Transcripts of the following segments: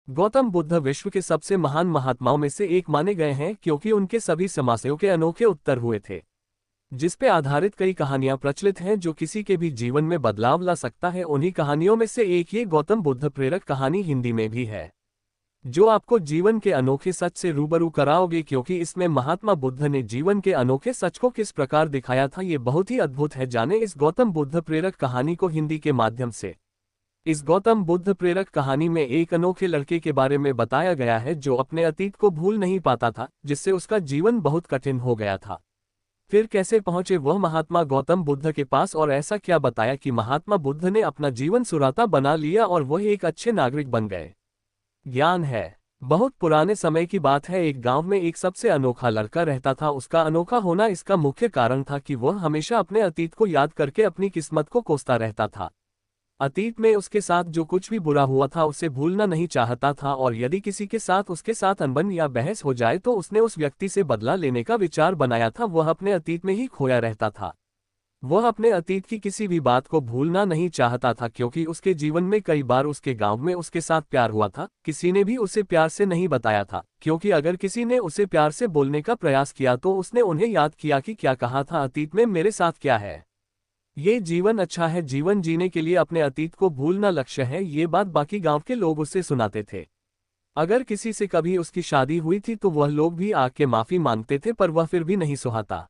गौतम बुद्ध विश्व के सबसे महान महात्माओं में से एक माने गए हैं क्योंकि उनके सभी समस्याओं के अनोखे उत्तर हुए थे, जिस पे आधारित कई कहानियां प्रचलित हैं जो किसी के भी जीवन में बदलाव ला सकता है। उन्हीं कहानियों में से एक ये गौतम बुद्ध प्रेरक कहानी हिंदी में भी है, जो आपको जीवन के अनोखे सच से रूबरू कराओगे, क्योंकि इसमें महात्मा बुद्ध ने जीवन के अनोखे सच को किस प्रकार दिखाया था ये बहुत ही अद्भुत है। जाने इस गौतम बुद्ध प्रेरक कहानी को हिंदी के माध्यम से। इस गौतम बुद्ध प्रेरक कहानी में एक अनोखे लड़के के बारे में बताया गया है जो अपने अतीत को भूल नहीं पाता था, जिससे उसका जीवन बहुत कठिन हो गया था। फिर कैसे पहुंचे वह महात्मा गौतम बुद्ध के पास और ऐसा क्या बताया कि महात्मा बुद्ध ने अपना जीवन सुराता बना लिया और वह एक अच्छे नागरिक बन गए। ज्ञान है। बहुत पुराने समय की बात है, एक गांव में एक सबसे अनोखा लड़का रहता था। उसका अनोखा होना इसका मुख्य कारण था कि वह हमेशा अपने अतीत को याद करके अपनी किस्मत को कोसता रहता था। अतीत में उसके साथ जो कुछ भी बुरा हुआ था उसे भूलना नहीं चाहता था, और यदि किसी के साथ उसके साथ अनबन या बहस हो जाए तो उसने उस व्यक्ति से बदला लेने का विचार बनाया था। वह अपने अतीत में ही खोया रहता था। वह अपने अतीत की किसी भी बात को भूलना नहीं चाहता था, क्योंकि उसके जीवन में कई बार उसके गांव में उसके साथ प्यार हुआ था। किसी ने भी उसे प्यार से नहीं बताया था, क्योंकि अगर किसी ने उसे प्यार से बोलने का प्रयास किया तो उसने उन्हें याद किया कि क्या कहा था, अतीत में मेरे साथ क्या है। ये जीवन अच्छा है, जीवन जीने के लिए अपने अतीत को भूलना लक्ष्य है। ये बात बाकी गांव के लोग उससे सुनाते थे। अगर किसी से कभी उसकी शादी हुई थी तो वह लोग भी आके माफी मांगते थे, पर वह फिर भी नहीं सुहाता।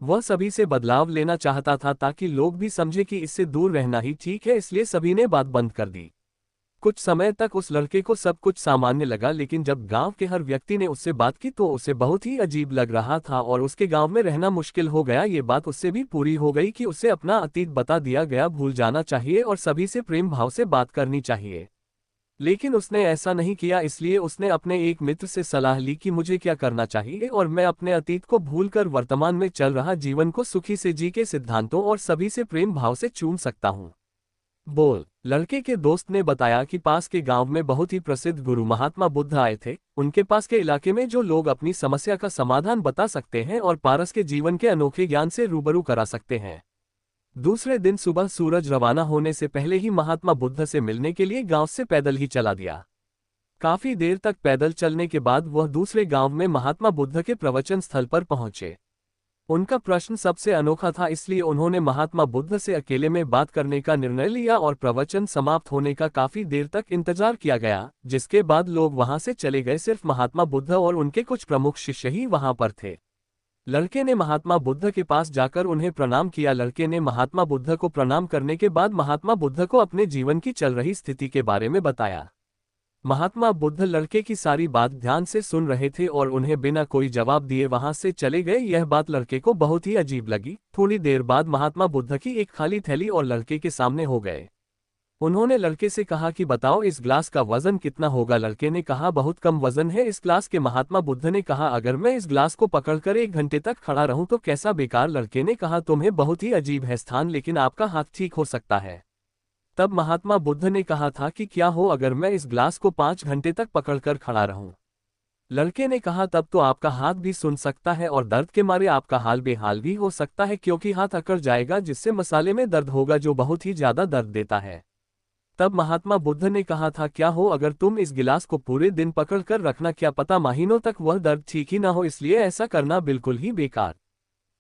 वह सभी से बदलाव लेना चाहता था ताकि लोग भी समझे कि इससे दूर रहना ही ठीक है, इसलिए सभी ने बात बंद कर दी। कुछ समय तक उस लड़के को सब कुछ सामान्य लगा, लेकिन जब गांव के हर व्यक्ति ने उससे बात की तो उसे बहुत ही अजीब लग रहा था और उसके गांव में रहना मुश्किल हो गया। ये बात उससे भी पूरी हो गई कि उसे अपना अतीत बता दिया गया, भूल जाना चाहिए और सभी से प्रेम भाव से बात करनी चाहिए। लेकिन उसने ऐसा नहीं किया, इसलिए उसने अपने एक मित्र से सलाह ली कि मुझे क्या करना चाहिए और मैं अपने अतीत को भूलकर वर्तमान में चल रहा जीवन को सुखी से जी के सिद्धांतों और सभी से प्रेम भाव से चूम सकता हूँ। बोल। लड़के के दोस्त ने बताया कि पास के गांव में बहुत ही प्रसिद्ध गुरु महात्मा बुद्ध आए थे। उनके पास के इलाके में जो लोग अपनी समस्या का समाधान बता सकते हैं और पारस के जीवन के अनोखे ज्ञान से रूबरू करा सकते हैं। दूसरे दिन सुबह सूरज रवाना होने से पहले ही महात्मा बुद्ध से मिलने के लिए गांव से पैदल ही चला दिया। काफी देर तक पैदल चलने के बाद वह दूसरे गांव में महात्मा बुद्ध के प्रवचन स्थल पर पहुंचे। उनका प्रश्न सबसे अनोखा था, इसलिए उन्होंने महात्मा बुद्ध से अकेले में बात करने का निर्णय लिया और प्रवचन समाप्त होने का काफी देर तक इंतजार किया गया, जिसके बाद लोग वहां से चले गए। सिर्फ महात्मा बुद्ध और उनके कुछ प्रमुख शिष्य ही वहां पर थे। लड़के ने महात्मा बुद्ध के पास जाकर उन्हें प्रणाम किया। लड़के ने महात्मा बुद्ध को प्रणाम करने के बाद महात्मा बुद्ध को अपने जीवन की चल रही स्थिति के बारे में बताया। महात्मा बुद्ध लड़के की सारी बात ध्यान से सुन रहे थे और उन्हें बिना कोई जवाब दिए वहां से चले गए। यह बात लड़के को बहुत ही अजीब लगी। थोड़ी देर बाद महात्मा बुद्ध की एक खाली थैली और लड़के के सामने हो गए। उन्होंने लड़के से कहा कि बताओ इस ग्लास का वजन कितना होगा। लड़के ने कहा बहुत कम वजन है इस ग्लास के। महात्मा बुद्ध ने कहा अगर मैं इस ग्लास को पकड़कर 1 घंटे तक खड़ा रहूं तो कैसा बेकार। लड़के ने कहा तुम्हें बहुत ही अजीब है स्थान, लेकिन आपका हाथ ठीक हो सकता है। तब महात्मा बुद्ध ने कहा था कि क्या हो अगर मैं इस ग्लास को 5 घंटे तक पकड़कर खड़ा रहूं। लड़के ने कहा तब तो आपका हाथ भी सुन सकता है और दर्द के मारे आपका हाल बेहाल भी हो सकता है, क्योंकि हाथ अकड़ जाएगा जिससे मसाले में दर्द होगा जो बहुत ही ज्यादा दर्द देता है। तब महात्मा बुद्ध ने कहा था क्या हो अगर तुम इस गिलास को पूरे दिन पकड़कर रखना, क्या पता महीनों तक वह दर्द ठीक ही ना हो, इसलिए ऐसा करना बिल्कुल ही बेकार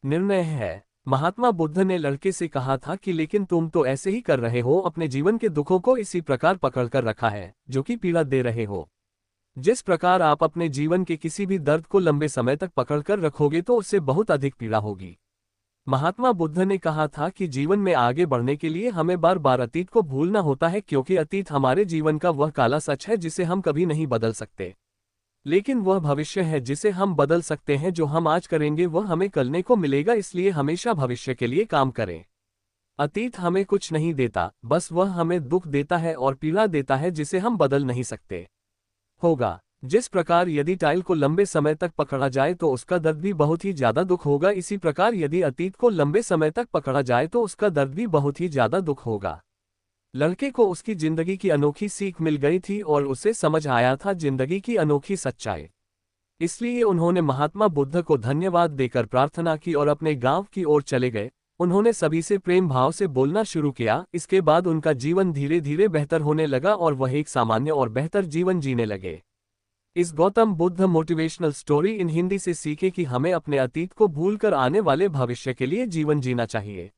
निर्णय है। महात्मा बुद्ध ने लड़के से कहा था कि लेकिन तुम तो ऐसे ही कर रहे हो, अपने जीवन के दुखों को इसी प्रकार पकड़कर रखा है जो कि पीड़ा दे रहे हो। जिस प्रकार आप अपने जीवन के किसी भी दर्द को लंबे समय तक पकड़कर रखोगे तो उससे बहुत अधिक पीड़ा होगी। महात्मा बुद्ध ने कहा था कि जीवन में आगे बढ़ने के लिए हमें बार बार अतीत को भूलना होता है, क्योंकि अतीत हमारे जीवन का वह काला सच है जिसे हम कभी नहीं बदल सकते, लेकिन वह भविष्य है जिसे हम बदल सकते हैं। जो हम आज करेंगे वह हमें करने को मिलेगा, इसलिए हमेशा भविष्य के लिए काम करें। अतीत हमें कुछ नहीं देता, बस वह हमें दुख देता है और पीड़ा देता है जिसे हम बदल नहीं सकते। होगा जिस प्रकार यदि टाइल को लंबे समय तक पकड़ा जाए तो उसका दर्द भी बहुत ही ज्यादा दुख होगा, इसी प्रकार यदि अतीत को लंबे समय तक पकड़ा जाए तो उसका दर्द भी बहुत ही ज्यादा दुख होगा। लड़के को उसकी जिंदगी की अनोखी सीख मिल गई थी और उसे समझ आया था जिंदगी की अनोखी सच्चाई। इसलिए उन्होंने महात्मा बुद्ध को धन्यवाद देकर प्रार्थना की और अपने गांव की ओर चले गए। उन्होंने सभी से प्रेम भाव से बोलना शुरू किया। इसके बाद उनका जीवन धीरे धीरे बेहतर होने लगा और वह एक सामान्य और बेहतर जीवन जीने लगे। इस Gautam Buddha motivational story in Hindi से सीखे कि हमें अपने अतीत को भूलकर आने वाले भविष्य के लिए जीवन जीना चाहिए।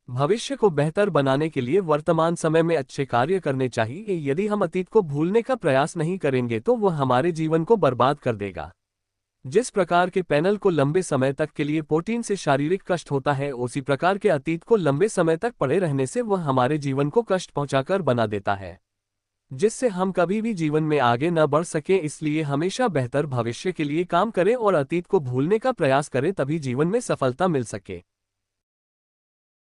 भविष्य को बेहतर बनाने के लिए वर्तमान समय में अच्छे कार्य करने चाहिए। यदि हम अतीत को भूलने का प्रयास नहीं करेंगे तो वह हमारे जीवन को बर्बाद कर देगा। जिस प्रकार के पैनल को लंबे समय तक के लिए प्रोटीन से शारीरिक कष्ट होता है, उसी प्रकार के अतीत को लंबे समय तक पड़े रहने से वह हमारे जीवन को कष्ट पहुंचाकर बना देता है, जिससे हम कभी भी जीवन में आगे न बढ़ सके। इसलिए हमेशा बेहतर भविष्य के लिए काम करें और अतीत को भूलने का प्रयास करें, तभी जीवन में सफलता मिल सके।